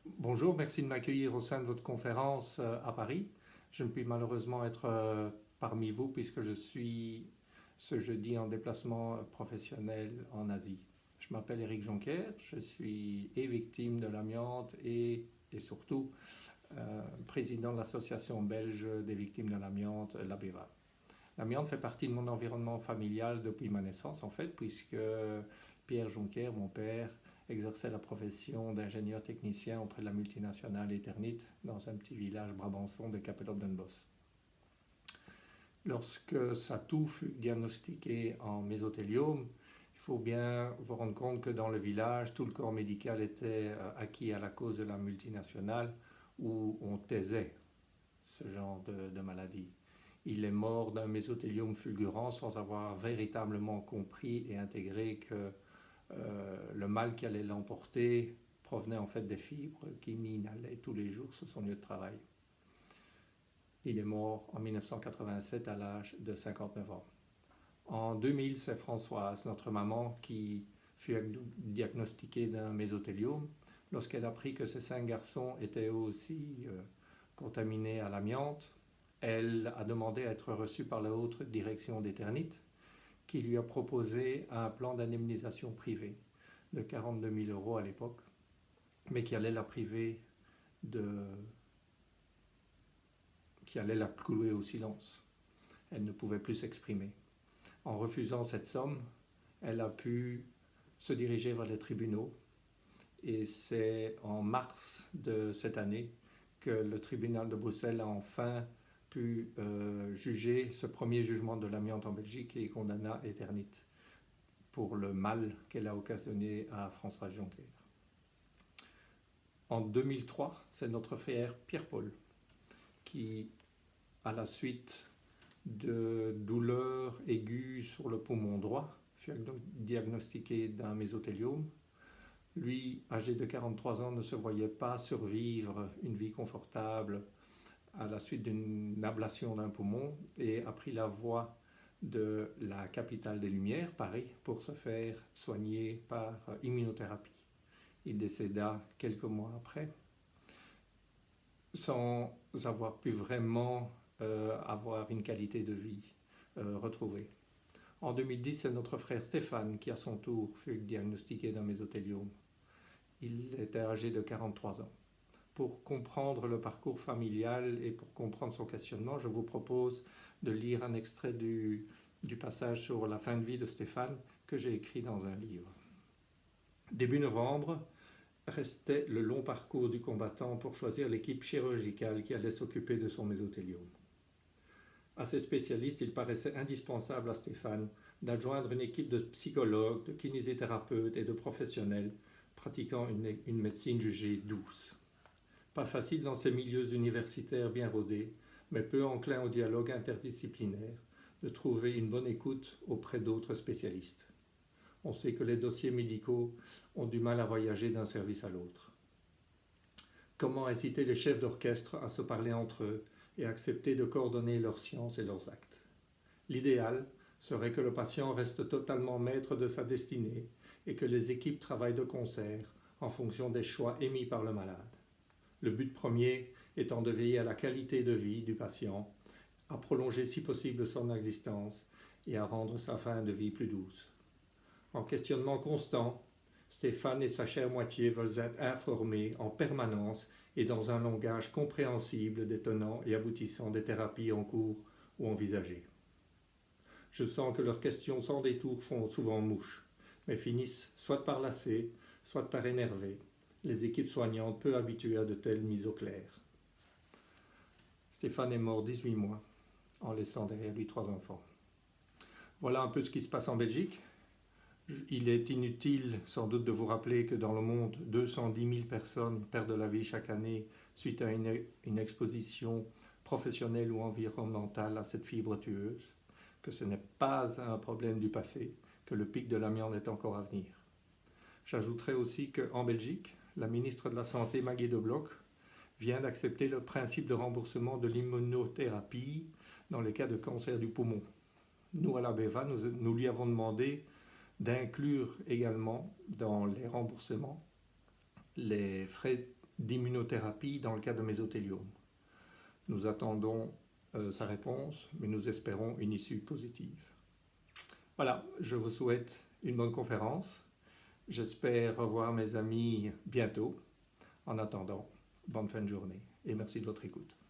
Bonjour, merci de m'accueillir au sein de votre conférence à Paris. Je ne puis malheureusement être parmi vous puisque je suis ce jeudi en déplacement professionnel en Asie. Je m'appelle Éric Jonquer, je suis et victime de l'amiante et surtout président de l'association belge des victimes de l'amiante, l'ABEVA. L'amiante fait partie de mon environnement familial depuis ma naissance en fait, puisque Pierre Jonquer, mon père, exerçait la profession d'ingénieur technicien auprès de la multinationale Eternit dans un petit village brabançon de Capelop-den-Bosch. Lorsque sa toux fut diagnostiquée en mésothéliome, il faut bien vous rendre compte que dans le village, tout le corps médical était acquis à la cause de la multinationale où on taisait ce genre de maladie. Il est mort d'un mésothéliome fulgurant sans avoir véritablement compris et intégré que le mal qui allait l'emporter provenait en fait des fibres qu'il inhalait tous les jours sur son lieu de travail. Il est mort en 1987 à l'âge de 59 ans. En 2000, c'est Françoise, notre maman, qui fut diagnostiquée d'un mésothéliome lorsqu'elle apprit que ses 5 garçons étaient eux aussi contaminés à l'amiante. Elle a demandé à être reçue par la haute direction d'Eternit, qui lui a proposé un plan d'indemnisation privée de 42 000 euros à l'époque, mais qui allait la priver de... qui allait la clouer au silence. Elle ne pouvait plus s'exprimer. En refusant cette somme, elle a pu se diriger vers les tribunaux et c'est en mars de cette année que le tribunal de Bruxelles a enfin pu juger ce premier jugement de l'amiante en Belgique et condamna Eternit pour le mal qu'elle a occasionné à François Jonquer. En 2003, c'est notre frère Pierre-Paul qui, à la suite de douleurs aiguës sur le poumon droit, fut diagnostiqué d'un mésothéliome. Lui, âgé de 43 ans, ne se voyait pas survivre une vie confortable à la suite d'une ablation d'un poumon et a pris la voie de la capitale des Lumières, Paris, pour se faire soigner par immunothérapie. Il décéda quelques mois après, sans avoir pu vraiment avoir une qualité de vie retrouvée. En 2010, c'est notre frère Stéphane qui, à son tour, fut diagnostiqué d'un mésothéliome. Il était âgé de 43 ans. Pour comprendre le parcours familial et pour comprendre son questionnement, je vous propose de lire un extrait du passage sur la fin de vie de Stéphane que j'ai écrit dans un livre. Début novembre, restait le long parcours du combattant pour choisir l'équipe chirurgicale qui allait s'occuper de son mésothéliome. À ces spécialistes, il paraissait indispensable à Stéphane d'adjoindre une équipe de psychologues, de kinésithérapeutes et de professionnels pratiquant une médecine jugée douce. Pas facile dans ces milieux universitaires bien rodés, mais peu enclin au dialogue interdisciplinaire, de trouver une bonne écoute auprès d'autres spécialistes. On sait que les dossiers médicaux ont du mal à voyager d'un service à l'autre. Comment inciter les chefs d'orchestre à se parler entre eux et accepter de coordonner leurs sciences et leurs actes? L'idéal serait que le patient reste totalement maître de sa destinée et que les équipes travaillent de concert en fonction des choix émis par le malade. Le but premier étant de veiller à la qualité de vie du patient, à prolonger si possible son existence et à rendre sa fin de vie plus douce. En questionnement constant, Stéphane et sa chère moitié veulent être informés en permanence et dans un langage compréhensible des tenants et aboutissants des thérapies en cours ou envisagées. Je sens que leurs questions sans détour font souvent mouche, mais finissent soit par lasser, soit par énerver les équipes soignantes peu habituées à de telles mises au clair. Stéphane est mort 18 mois, en laissant derrière lui 3 enfants. Voilà un peu ce qui se passe en Belgique. Il est inutile sans doute de vous rappeler que dans le monde, 210 000 personnes perdent la vie chaque année suite à une exposition professionnelle ou environnementale à cette fibre tueuse, que ce n'est pas un problème du passé, que le pic de l'amiante est encore à venir. J'ajouterai aussi qu'en Belgique, la ministre de la Santé, Maggie De Blok, vient d'accepter le principe de remboursement de l'immunothérapie dans les cas de cancer du poumon. Nous, à l'ABEVA, nous lui avons demandé d'inclure également dans les remboursements les frais d'immunothérapie dans le cas de mésothéliome. Nous attendons sa réponse, mais nous espérons une issue positive. Voilà, je vous souhaite une bonne conférence. J'espère revoir mes amis bientôt. En attendant, bonne fin de journée et merci de votre écoute.